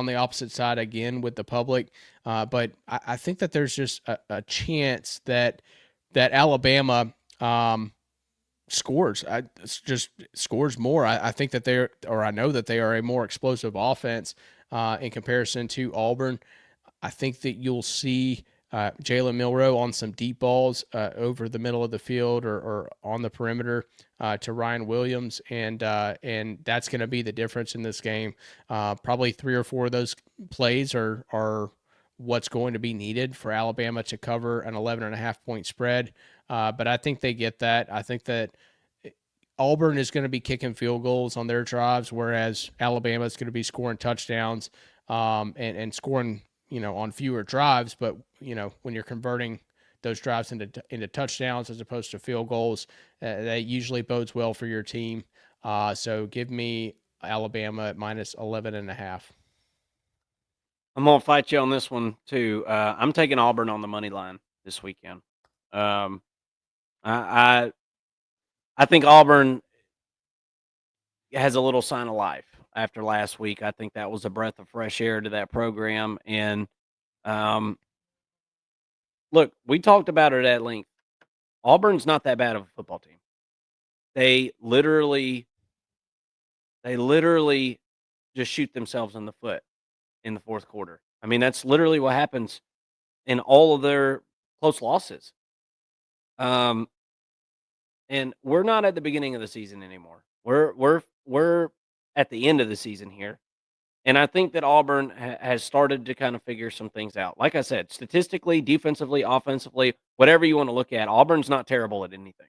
the opposite side again with the public, but I think that there's just a chance that Alabama scores. It's just scores more. I think that I know that they are a more explosive offense in comparison to Auburn. I think that you'll see Jalen Milroe on some deep balls over the middle of the field or on the perimeter to Ryan Williams, and that's going to be the difference in this game. Probably 3 or 4 of those plays are what's going to be needed for Alabama to cover an 11.5-point spread. But I think they get that. I think that Auburn is going to be kicking field goals on their drives, whereas Alabama is going to be scoring touchdowns and scoring, on fewer drives. But, when you're converting those drives into touchdowns as opposed to field goals, that usually bodes well for your team. So give me Alabama at minus 11.5. I'm going to fight you on this one, too. I'm taking Auburn on the money line this weekend. I think Auburn has a little sign of life after last week. I think that was a breath of fresh air to that program. And look, we talked about it at length. Auburn's not that bad of a football team. They literally just shoot themselves in the foot in the fourth quarter. I mean, that's literally what happens in all of their close losses. And we're not at the beginning of the season anymore. We're at the end of the season here. And I think that Auburn has started to kind of figure some things out. Like I said, statistically, defensively, offensively, whatever you want to look at, Auburn's not terrible at anything.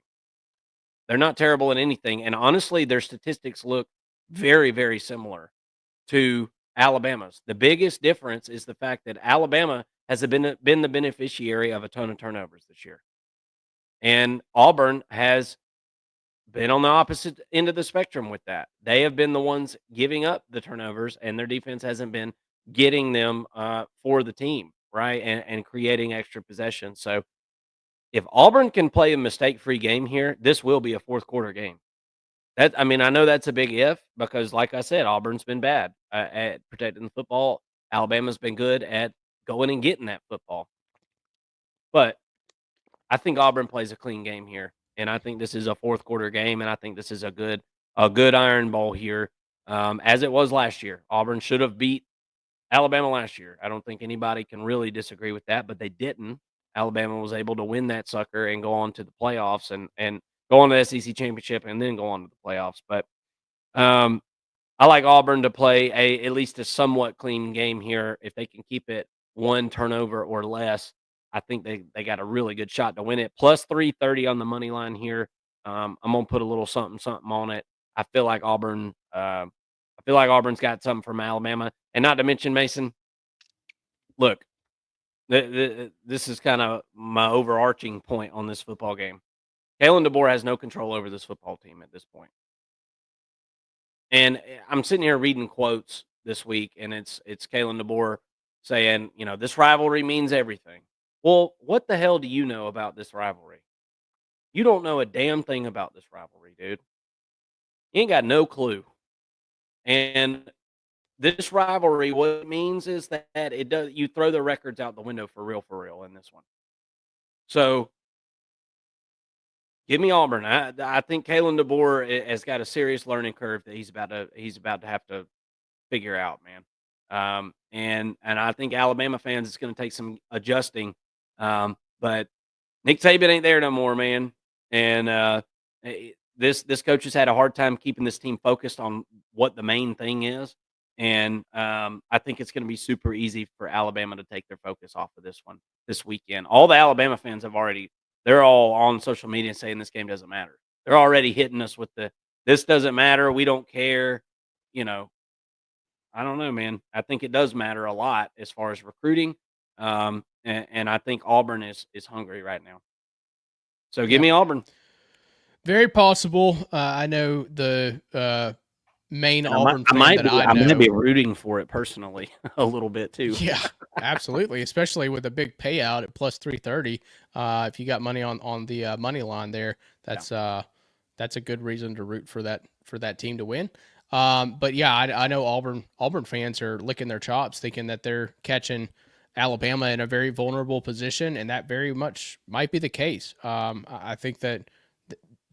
They're not terrible at anything. And honestly, their statistics look very, very similar to Alabama's. The biggest difference is the fact that Alabama has been the beneficiary of a ton of turnovers this year. And Auburn has been on the opposite end of the spectrum with that. They have been the ones giving up the turnovers, and their defense hasn't been getting them for the team, right, and creating extra possessions. So if Auburn can play a mistake-free game here, this will be a fourth-quarter game. I know that's a big if because, like I said, Auburn's been bad at protecting the football. Alabama's been good at going and getting that football. But I think Auburn plays a clean game here. And I think this is a fourth quarter game, and I think this is a good iron ball here, as it was last year. Auburn should have beat Alabama last year. I don't think anybody can really disagree with that, but they didn't. Alabama was able to win that sucker and go on to the playoffs and go on to the SEC championship and then go on to the playoffs. But I like Auburn to play at least a somewhat clean game here. If they can keep it one turnover or less, I think they got a really good shot to win it. Plus 330 on the money line here. I'm gonna put a little something on it. I feel like Auburn. I feel like Auburn's got something from Alabama, and not to mention Mason. Look, this is kind of my overarching point on this football game. Kalen DeBoer has no control over this football team at this point. And I'm sitting here reading quotes this week, and it's Kalen DeBoer saying, this rivalry means everything. Well, what the hell do you know about this rivalry? You don't know a damn thing about this rivalry, dude. You ain't got no clue. And this rivalry, what it means is that you throw the records out the window for real in this one. So give me Auburn. I think Kalen DeBoer has got a serious learning curve that he's about to have to figure out, man. And I think Alabama fans, it's going to take some adjusting. But Nick Saban ain't there no more, man. And this coach has had a hard time keeping this team focused on what the main thing is. And I think it's going to be super easy for Alabama to take their focus off of this weekend. All the Alabama fans they're all on social media saying this game doesn't matter. They're already hitting us with this doesn't matter. We don't care. I don't know, man. I think it does matter a lot as far as recruiting. And I think Auburn is hungry right now. So give me Auburn. Very possible. I know the main Auburn fan I know. I might be rooting for it personally a little bit too. Yeah, absolutely. Especially with a big payout at plus 330. If you got money on the money line there, that's a good reason to root for that team to win. But yeah, I know Auburn fans are licking their chops, thinking that they're catching Alabama in a very vulnerable position, and that very much might be the case. I think that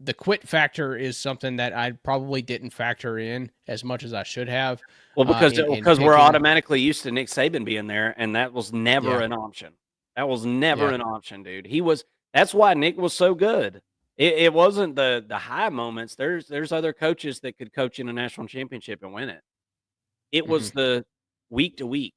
the quit factor is something that I probably didn't factor in as much as I should have. Well, In because we're picking, automatically used to Nick Saban being there, and that was never yeah, an option. That was never yeah, an option, dude. That's why Nick was so good. It wasn't the high moments. There's other coaches that could coach in a national championship and win it. It hmm was the week to week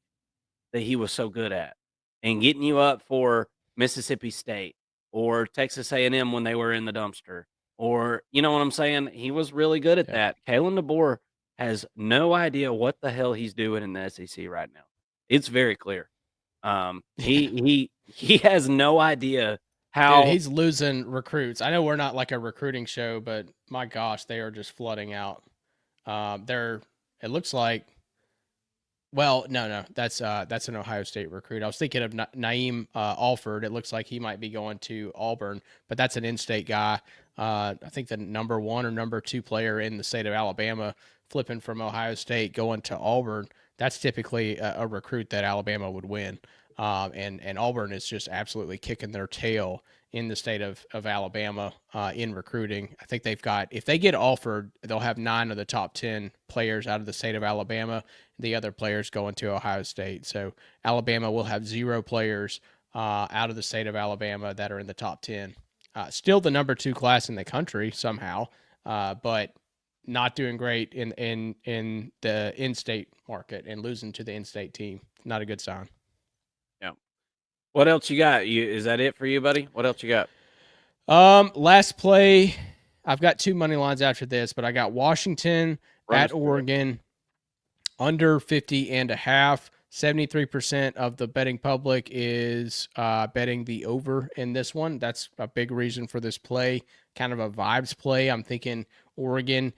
that he was so good at, and getting you up for Mississippi State or Texas A&M when they were in the dumpster, or you know what I'm saying? He was really good at yeah. that. Kalen DeBoer has no idea what the hell he's doing in the SEC right now. It's very clear. He has no idea Dude, how. he's losing recruits. I know we're not like a recruiting show, but my gosh, they are just flooding out. They're it looks like well, no, that's an Ohio State recruit. I was thinking of Naeem Alford. It looks like he might be going to Auburn, but that's an in-state guy. I think the number 1 or number 2 player in the state of Alabama, flipping from Ohio State going to Auburn. That's typically a recruit that Alabama would win. And Auburn is just absolutely kicking their tail in the state of Alabama in recruiting. I think they've got, if they get offered, they'll have 9 of the top 10 players out of the state of Alabama. The other players going to Ohio State. So Alabama will have 0 players out of the state of Alabama that are in the top 10. Still the number 2 class in the country somehow, but not doing great in the in-state market and losing to the in-state team. Not a good sign. Yeah. What else you got? Is that it for you, buddy? What else you got? Last play, I've got 2 money lines after this, but I got Washington at Oregon under 50.5. 73% of the betting public is betting the over in this one. That's a big reason for this play, kind of a vibes play. I'm thinking Oregon,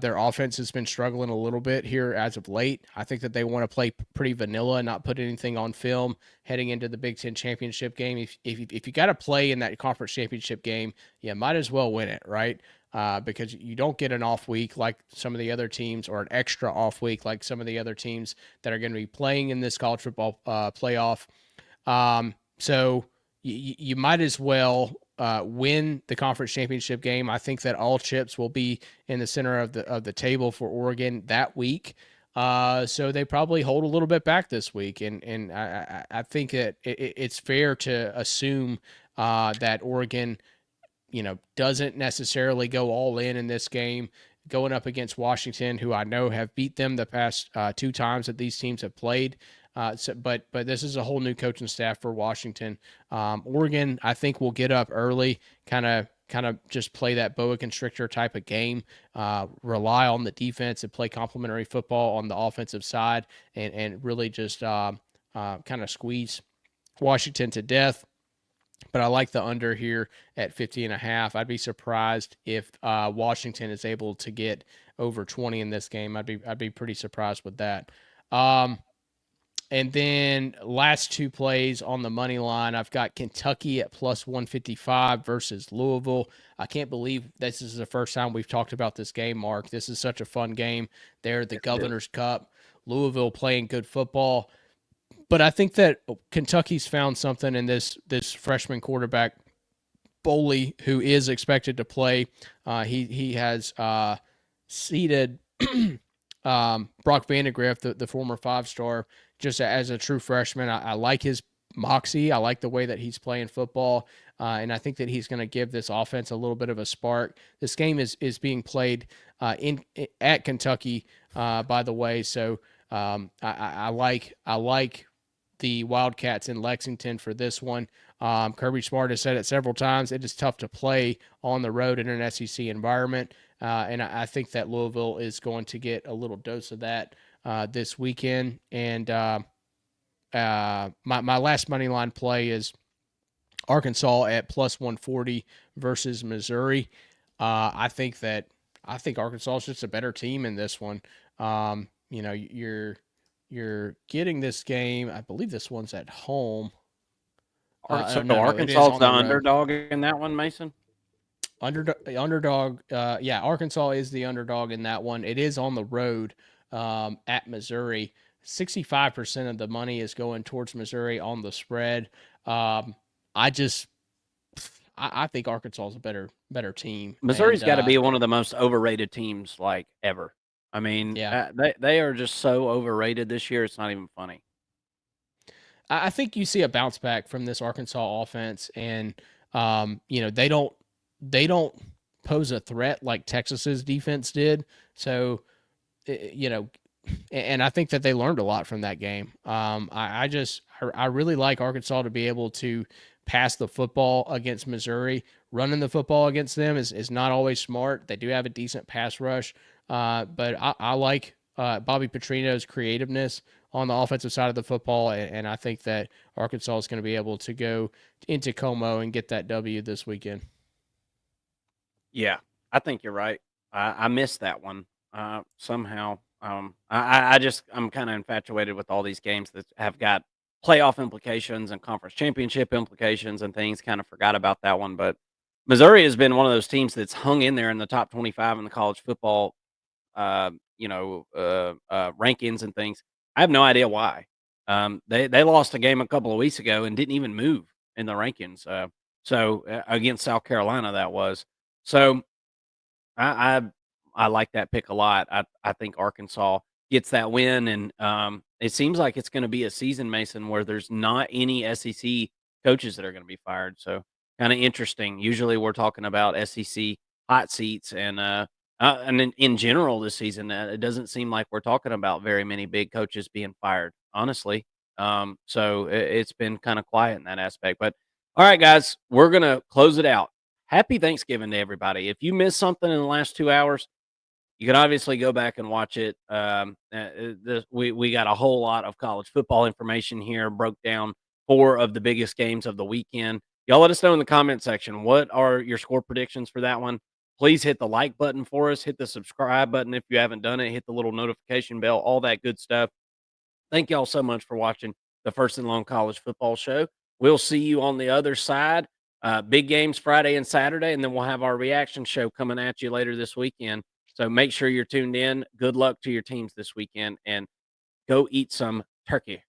their offense has been struggling a little bit here as of late. I think that they want to play pretty vanilla and not put anything on film heading into the Big Ten championship game. If you got to play in that conference championship game, you might as well win it, right? Because you don't get an off week like some of the other teams, or an extra off week like some of the other teams that are going to be playing in this college football playoff. So you might as well win the conference championship game. I think that all chips will be in the center of the table for Oregon that week. So they probably hold a little bit back this week, and I think that it's fair to assume that Oregon, doesn't necessarily go all in this game, going up against Washington, who I know have beat them the past 2 times that these teams have played. But this is a whole new coaching staff for Washington. Oregon, I think, will get up early, kind of just play that boa constrictor type of game, rely on the defense and play complementary football on the offensive side, and really just kind of squeeze Washington to death. But I like the under here at 50.5. I'd be surprised if Washington is able to get over 20 in this game. I'd be pretty surprised with that. And then last 2 plays on the money line, I've got Kentucky at plus 155 versus Louisville. I can't believe this is the first time we've talked about this game, Mark. This is such a fun game. They're the Governor's Cup. Louisville playing good football. But I think that Kentucky's found something in this freshman quarterback, Boley, who is expected to play. He has seeded Brock Vandagriff, the former 5-star, just as a true freshman. I like his moxie. I like the way that he's playing football, and I think that he's going to give this offense a little bit of a spark. This game is being played at Kentucky, by the way. So I like the Wildcats in Lexington for this one. Kirby Smart has said it several times. It is tough to play on the road in an SEC environment, and I think that Louisville is going to get a little dose of that this weekend. And my last money line play is Arkansas at plus 140 versus Missouri. I think Arkansas is just a better team in this one. You're getting this game. I believe this one's at home. Arkansas is the underdog in that one, Mason? Underdog. Yeah, Arkansas is the underdog in that one. It is on the road at Missouri. 65% of the money is going towards Missouri on the spread. I I think Arkansas is a better team. Missouri's got to be one of the most overrated teams like ever. I mean, Yeah. they are just so overrated this year. It's not even funny. I think you see a bounce back from this Arkansas offense, and they don't pose a threat like Texas's defense did. So, and I think that they learned a lot from that game. I really like Arkansas to be able to pass the football against Missouri. Running the football against them is not always smart. They do have a decent pass rush, but I like Bobby Petrino's creativeness on the offensive side of the football, and I think that Arkansas is going to be able to go into Como and get that W this weekend. Yeah, I think you're right. I missed that one somehow. I'm kind of infatuated with all these games that have got playoff implications and conference championship implications and things. Kind of forgot about that one, but Missouri has been one of those teams that's hung in there in the top 25 in the college football, rankings and things. I have no idea why. They lost a game a couple of weeks ago and didn't even move in the rankings. Against South Carolina, that was. So I like that pick a lot. I think Arkansas gets that win, and it seems like it's going to be a season, Mason, where there's not any SEC coaches that are going to be fired. So kind of interesting. Usually we're talking about SEC hot seats, and in general this season, it doesn't seem like we're talking about very many big coaches being fired, honestly. It's been kind of quiet in that aspect. But all right, guys, we're gonna close it out. Happy Thanksgiving to everybody. If you missed something in the last 2 hours, you can obviously go back and watch it. We got a whole lot of college football information here, broke down 4 of the biggest games of the weekend. Y'all let us know in the comment section, what are your score predictions for that one? Please hit the like button for us. Hit the subscribe button if you haven't done it. Hit the little notification bell, all that good stuff. Thank y'all so much for watching the First and Long College Football Show. We'll see you on the other side. Big games Friday and Saturday, and then we'll have our reaction show coming at you later this weekend. So make sure you're tuned in. Good luck to your teams this weekend, and go eat some turkey.